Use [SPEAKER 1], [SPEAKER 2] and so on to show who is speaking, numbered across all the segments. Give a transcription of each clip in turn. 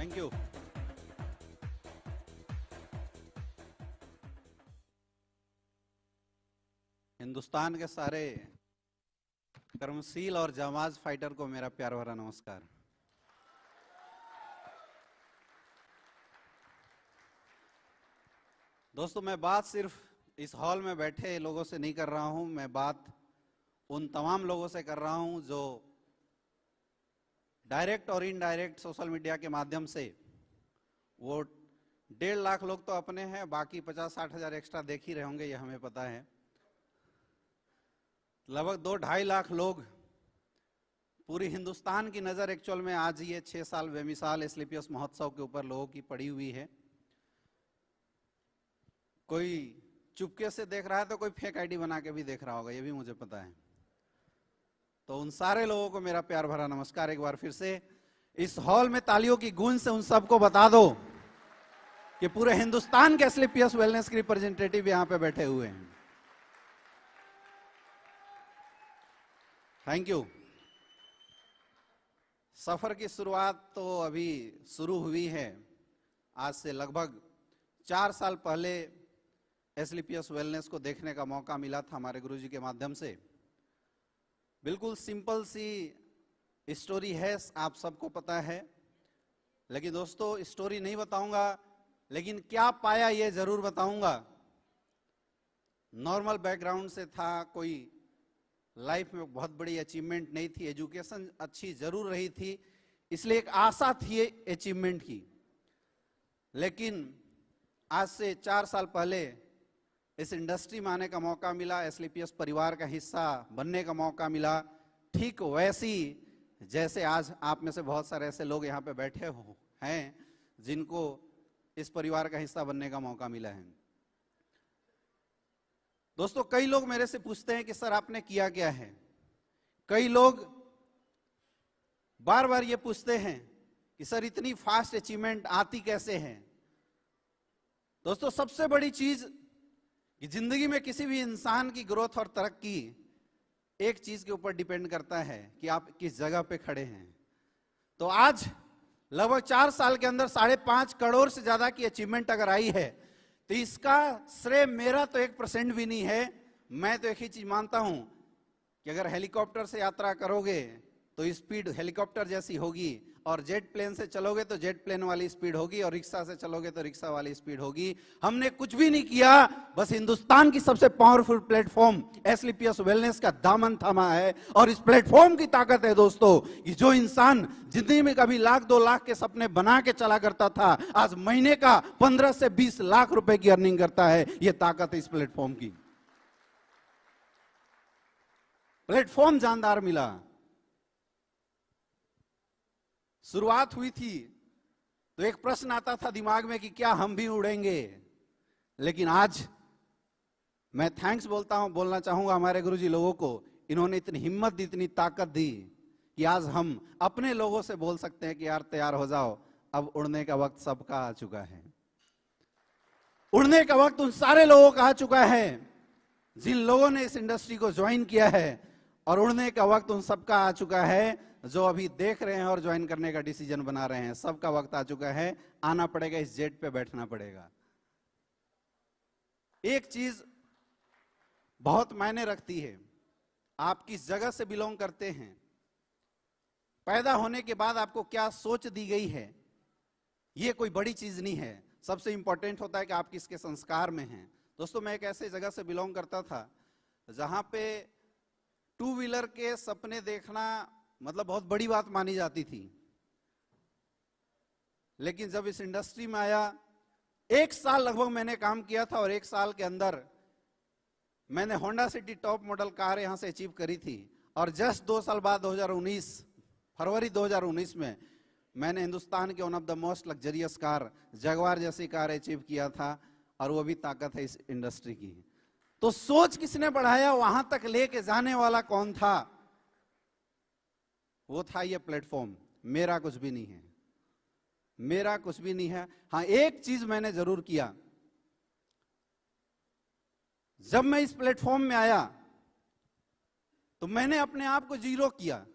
[SPEAKER 1] Thank you. Hindustan के सारे कर्मशील और जांबाज फाइटर को मेरा प्यार भरा नमस्कार। दोस्तों, मैं बात सिर्फ इस हॉल में बैठे लोगों से नहीं कर रहा हूं, मैं बात उन तमाम लोगों से कर रहा हूं जो डायरेक्ट और इनडायरेक्ट सोशल मीडिया के माध्यम से, वो 1.5 लाख लोग तो अपने हैं, बाकी 50-60 हजार एक्स्ट्रा देख ही रहे होंगे, ये हमें पता है। लगभग 2-2.5 लाख लोग, पूरी हिंदुस्तान की नजर एक्चुअल में आज ये 6 साल बेमिसाल एसलीपीएस महोत्सव के ऊपर लोगों की पड़ी हुई है। कोई चुपके से देख रहा है तो कोई फेक आईडी बना के भी देख रहा होगा, ये भी मुझे पता है। तो उन सारे लोगों को मेरा प्यार भरा नमस्कार। एक बार फिर से इस हॉल में तालियों की गूंज से उन सबको बता दो कि पूरे हिंदुस्तान के एसलीपीएस वेलनेस के रिप्रेजेंटेटिव यहां पे बैठे हुए हैं। Thank you. सफर की शुरुआत तो अभी शुरू हुई है। आज से लगभग 4 साल पहले एसलीपीएस वेलनेस को देखने का मौका मिला था हमारे गुरुजी के माध्यम से। बिल्कुल सिंपल सी स्टोरी है, आप सबको पता है, लेकिन दोस्तों स्टोरी नहीं बताऊंगा, लेकिन क्या पाया ये जरूर बताऊंगा। नॉर्मल बैकग्राउंड से था, कोई लाइफ में बहुत बड़ी अचीवमेंट नहीं थी, एजुकेशन अच्छी जरूर रही थी, इसलिए एक आशा थी अचीवमेंट की। लेकिन आज से 4 साल पहले इस इंडस्ट्री में आने का मौका मिला, एसलीपीएस परिवार का हिस्सा बनने का मौका मिला। ठीक वैसी जैसे आज आप में से बहुत सारे ऐसे लोग यहाँ पे बैठे हैं जिनको इस परिवार का हिस्सा बनने का मौका मिला है। दोस्तों, कई लोग मेरे से पूछते हैं कि सर आपने किया क्या है। कई लोग बार बार ये पूछते हैं कि सर इतनी फास्ट अचीवमेंट आती कैसे है। दोस्तों, सबसे बड़ी चीज कि जिंदगी में किसी भी इंसान की ग्रोथ और तरक्की एक चीज के ऊपर डिपेंड करता है कि आप किस जगह पे खड़े हैं। तो आज लगभग 4 साल के अंदर 5.5 करोड़ से ज्यादा की अचीवमेंट अगर आई है, तो इसका श्रेय मेरा तो 1% भी नहीं है। मैं तो एक ही चीज मानता हूं कि अगर हेलीकॉप्टर से यात्रा करोगे तो स्पीड हेलीकॉप्टर जैसी होगी, और जेट प्लेन से चलोगे तो जेट प्लेन वाली स्पीड होगी, और रिक्शा से चलोगे तो रिक्शा वाली स्पीड होगी। हमने कुछ भी नहीं किया, बस हिंदुस्तान की सबसे पावरफुल प्लेटफॉर्म एसलीपीएस वेलनेस का दामन थामा है। और इस प्लेटफॉर्म की ताकत है दोस्तों कि जो इंसान जिंदगी में कभी 1-2 लाख के सपने बना के चला करता था, आज महीने का 15 से 20 लाख रुपए की अर्निंग करता है। यह ताकत है इस प्लेटफॉर्म की। प्लेटफॉर्म जानदार मिला। शुरुआत हुई थी तो एक प्रश्न आता था दिमाग में कि क्या हम भी उड़ेंगे। लेकिन आज मैं थैंक्स बोलना चाहूंगा हमारे गुरुजी लोगों को। इन्होंने इतनी हिम्मत दी, इतनी ताकत दी कि आज हम अपने लोगों से बोल सकते हैं कि यार तैयार हो जाओ, अब उड़ने का वक्त सबका आ चुका है। उड़ने का वक्त उन सारे लोगों का आ चुका है जिन लोगों ने इस इंडस्ट्री को ज्वाइन किया है, और उड़ने का वक्त उन सबका आ चुका है जो अभी देख रहे हैं और ज्वाइन करने का डिसीजन बना रहे हैं। सबका वक्त आ चुका है, आना पड़ेगा, इस जेट पे बैठना पड़ेगा। एक चीज बहुत मायने रखती है, आप किस जगह से बिलोंग करते हैं, पैदा होने के बाद आपको क्या सोच दी गई है, ये कोई बड़ी चीज नहीं है। सबसे इंपॉर्टेंट होता है कि आप किसके संस्कार में हैं। दोस्तों, मैं एक ऐसे जगह से बिलोंग करता था जहां पे 2 व्हीलर के सपने देखना मतलब बहुत बड़ी बात मानी जाती थी। लेकिन जब इस इंडस्ट्री में आया, 1 साल लगभग मैंने काम किया था, और 1 साल के अंदर मैंने Honda city top model car यहां से अचीव करी थी। और जस्ट 2 साल बाद 2019 फरवरी 2019 में मैंने हिंदुस्तान के one of the most luxurious car Jaguar जैसी कार अचीव किया था। और वो भी ताकत है इस इंडस्ट्री की। तो सोच किसने बढ़ाया, वहां तक लेके जाने वाला कौन था? वो था ये प्लेटफॉर्म। मेरा कुछ भी नहीं है, मेरा कुछ भी नहीं है। हाँ, एक चीज मैंने जरूर किया। जब मैं इस प्लेटफॉर्म में आया तो मैंने अपने आप को जीरो किया,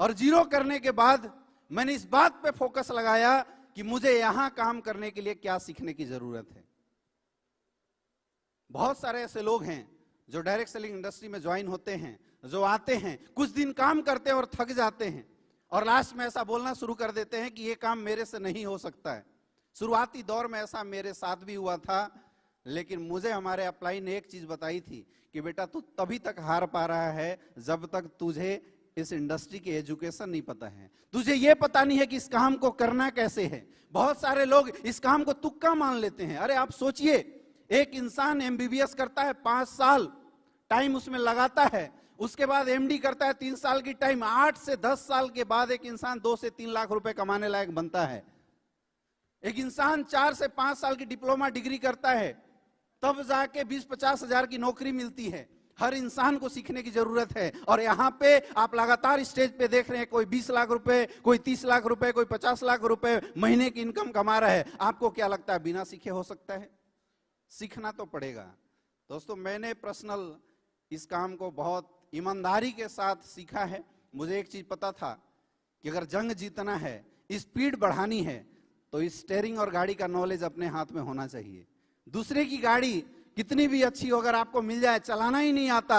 [SPEAKER 1] और जीरो करने के बाद मैंने इस बात पे फोकस लगाया कि मुझे यहां काम करने के लिए क्या सीखने की जरूरत है। बहुत सारे ऐसे लोग हैं जो डायरेक्ट सेलिंग इंडस्ट्री में ज्वाइन होते हैं, जो आते हैं, कुछ दिन काम करते हैं और थक जाते हैं और लास्ट में ऐसा बोलना शुरू कर देते हैं कि ये काम मेरे से नहीं हो सकता है। शुरुआती दौर में ऐसा मेरे साथ भी हुआ था, लेकिन मुझे हमारे अपलाइन ने एक चीज बताई थी कि बेटा तू तभी तक हार पा रहा है जब तक तुझे इस इंडस्ट्री की एजुकेशन नहीं पता है, तुझे ये पता नहीं है कि इस काम को करना कैसे है। बहुत सारे लोग इस काम को तुक्का मान लेते हैं। अरे आप सोचिए, एक इंसान एमबीबीएस करता है 5 साल टाइम उसमें लगाता है, उसके बाद एमडी करता है 3 साल की टाइम, 8 से 10 साल के बाद एक इंसान 2 से 3 लाख रुपए कमाने लायक बनता है। एक इंसान 4 से 5 साल की डिप्लोमा डिग्री करता है, तब जाके 20-50 हजार की नौकरी मिलती है। हर इंसान को सीखने की जरूरत है। और यहां पे आप लगातार स्टेज पे देख रहे हैं, कोई 20 लाख रुपए, कोई 30 लाख रुपए, कोई 50 लाख रुपए महीने की इनकम कमा रहा है। आपको क्या लगता है बिना सीखे हो सकता है? सीखना तो पड़ेगा। दोस्तों, मैंने पर्सनल इस काम को बहुत ईमानदारी के साथ सीखा है। मुझे एक चीज पता था कि अगर जंग जीतना है, स्पीड बढ़ानी है, तो स्टीयरिंग और गाड़ी का नॉलेज अपने हाथ में होना चाहिए। दूसरे की गाड़ी कितनी भी अच्छी हो, अगर आपको मिल जाए, चलाना ही नहीं आता,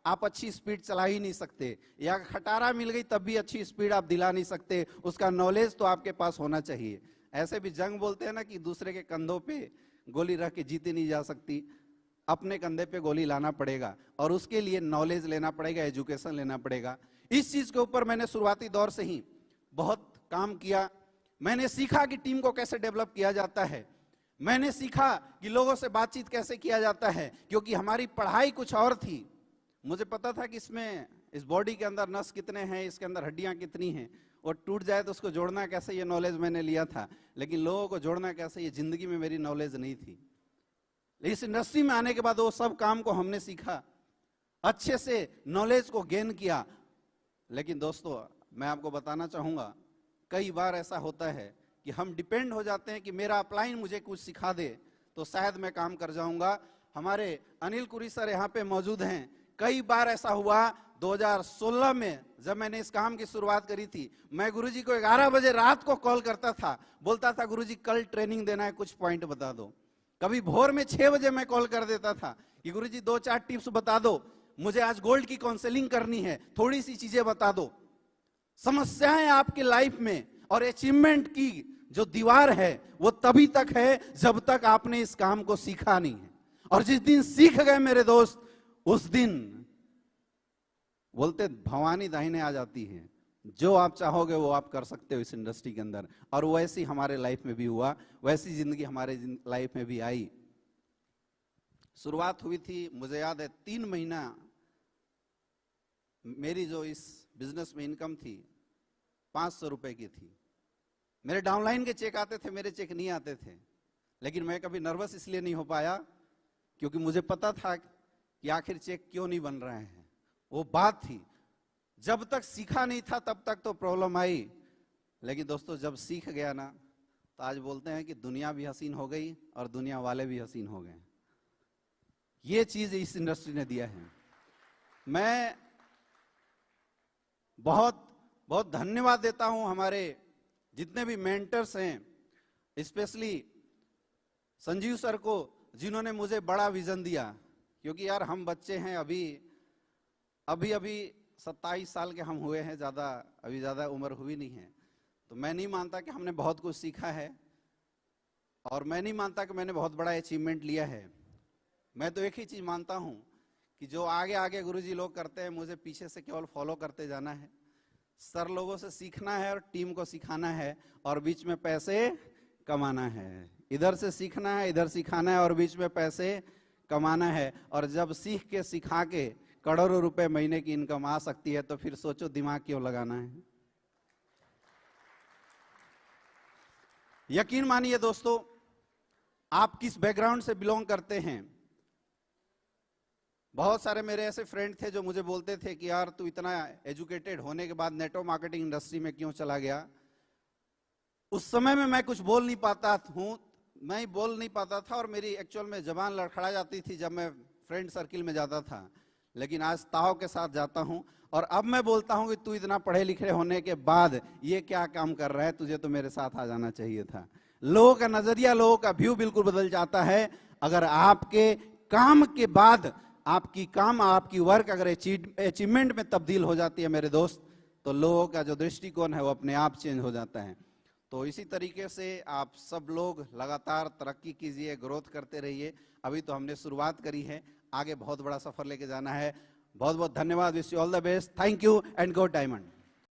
[SPEAKER 1] आप अच्छी स्पीड चला ही नहीं सकते। या खटारा मिल गई तब भी अच्छी स्पीड आप दिला नहीं सकते, उसका नॉलेज तो आपके पास होना चाहिए। ऐसे भी जंग बोलते हैं ना कि दूसरे के कंधों पे गोली रख के जीती नहीं जा सकती, अपने कंधे पे गोली लाना पड़ेगा और उसके लिए नॉलेज लेना पड़ेगा, एजुकेशन लेना पड़ेगा। इस चीज के ऊपर मैंने शुरुआती दौर से ही बहुत काम किया। मैंने सीखा कि टीम को कैसे डेवलप किया जाता है, मैंने सीखा कि लोगों से बातचीत कैसे किया जाता है, क्योंकि हमारी पढ़ाई कुछ और थी। मुझे पता था कि इसमें, इस बॉडी के अंदर नस कितने हैं, इसके अंदर हड्डियां कितनी हैं, और टूट जाए तो उसको जोड़ना कैसे, ये नॉलेज मैंने लिया था। लेकिन लोगों को जोड़ना कैसे, ये जिंदगी में मेरी नॉलेज नहीं थी। इस इंडस्ट्री में आने के बाद वो सब काम को हमने सीखा, अच्छे से नॉलेज को गेन किया। लेकिन दोस्तों, मैं आपको बताना चाहूंगा, कई बार ऐसा होता है कि हम डिपेंड हो जाते हैं कि मेरा अपलाइन मुझे कुछ सिखा दे तो शायद मैं काम कर जाऊंगा। हमारे अनिल कुरी सर यहाँ पे मौजूद हैं। कई बार ऐसा हुआ, 2016 में जब मैंने इस काम की शुरुआत करी थी, मैं गुरुजी को 11 बजे रात को कॉल करता था, बोलता था गुरुजी कल ट्रेनिंग देना है, कुछ पॉइंट बता दो। कभी भोर में 6 बजे मैं कॉल कर देता था कि गुरुजी 2-4 टिप्स बता दो, मुझे आज गोल्ड की काउंसलिंग करनी है, थोड़ी सी चीजें बता दो। समस्याएं आपकी लाइफ में और अचीवमेंट की जो दीवार है वो तभी तक है जब तक आपने इस काम को सीखा नहीं है। और जिस दिन सीख गए मेरे दोस्त, उस दिन बोलते भवानी दाहिने आ जाती है, जो आप चाहोगे वो आप कर सकते हो इस इंडस्ट्री के अंदर। और वैसी हमारे लाइफ में भी हुआ, वैसी जिंदगी हमारे लाइफ में भी आई। शुरुआत हुई थी, मुझे याद है 3 महीना मेरी जो इस बिजनेस में इनकम थी 500 रुपए की थी। मेरे डाउनलाइन के चेक आते थे, मेरे चेक नहीं आते थे। लेकिन मैं कभी नर्वस इसलिए नहीं हो पाया क्योंकि मुझे पता था कि आखिर चेक क्यों नहीं बन रहे हैं। वो बात थी, जब तक सीखा नहीं था तब तक तो प्रॉब्लम आई। लेकिन दोस्तों, जब सीख गया ना, तो आज बोलते हैं कि दुनिया भी हसीन हो गई और दुनिया वाले भी हसीन हो गए। ये चीज इस इंडस्ट्री ने दिया है। मैं बहुत बहुत धन्यवाद देता हूं हमारे जितने भी मेंटर्स हैं, स्पेशली संजीव सर को, जिन्होंने मुझे बड़ा विजन दिया। क्योंकि यार हम बच्चे हैं, अभी 27 साल के हम हुए हैं, अभी ज्यादा उम्र हुई नहीं है। तो मैं नहीं मानता कि हमने बहुत कुछ सीखा है, और मैं नहीं मानता कि मैंने बहुत बड़ा अचीवमेंट लिया है। मैं तो एक ही चीज मानता हूं कि जो आगे आगे गुरुजी लोग करते हैं, मुझे पीछे से केवल फॉलो करते जाना है। सर लोगों से सीखना है और टीम को सिखाना है, और बीच में पैसे कमाना है। इधर से सीखना है, इधर सिखाना है, और बीच में पैसे कमाना है। और जब सीख के सिखा के करोड़ों रुपए महीने की इनकम आ सकती है, तो फिर सोचो दिमाग क्यों लगाना है। यकीन मानिए दोस्तों, आप किस बैकग्राउंड से बिलोंग करते हैं। बहुत सारे मेरे ऐसे फ्रेंड थे जो मुझे बोलते थे कि यार तू इतना एजुकेटेड होने के बाद नेटवर्क मार्केटिंग इंडस्ट्री में क्यों चला गया। उस समय में मैं कुछ बोल नहीं पाता था, और मेरी एक्चुअल में जबान लड़खड़ा जाती थी जब मैं फ्रेंड सर्किल में जाता था। लेकिन आज ताव के साथ जाता हूं और अब मैं बोलता हूं कि तू इतना पढ़े लिखे होने के बाद ये क्या काम कर रहा है, तुझे तो मेरे साथ आ जाना चाहिए था। लोगों का नजरिया, लोगों का व्यू बिल्कुल बदल जाता है अगर आपके काम के बाद आपकी वर्क अगर अचीवमेंट में तब्दील हो जाती है मेरे दोस्त, तो लोगों का जो दृष्टिकोण है वो अपने आप चेंज हो जाता है। तो इसी तरीके से आप सब लोग लगातार तरक्की कीजिए, ग्रोथ करते रहिए। अभी तो हमने शुरुआत करी है, आगे बहुत बड़ा सफर लेके जाना है। बहुत बहुत धन्यवाद, wish you all the best, thank you and go diamond.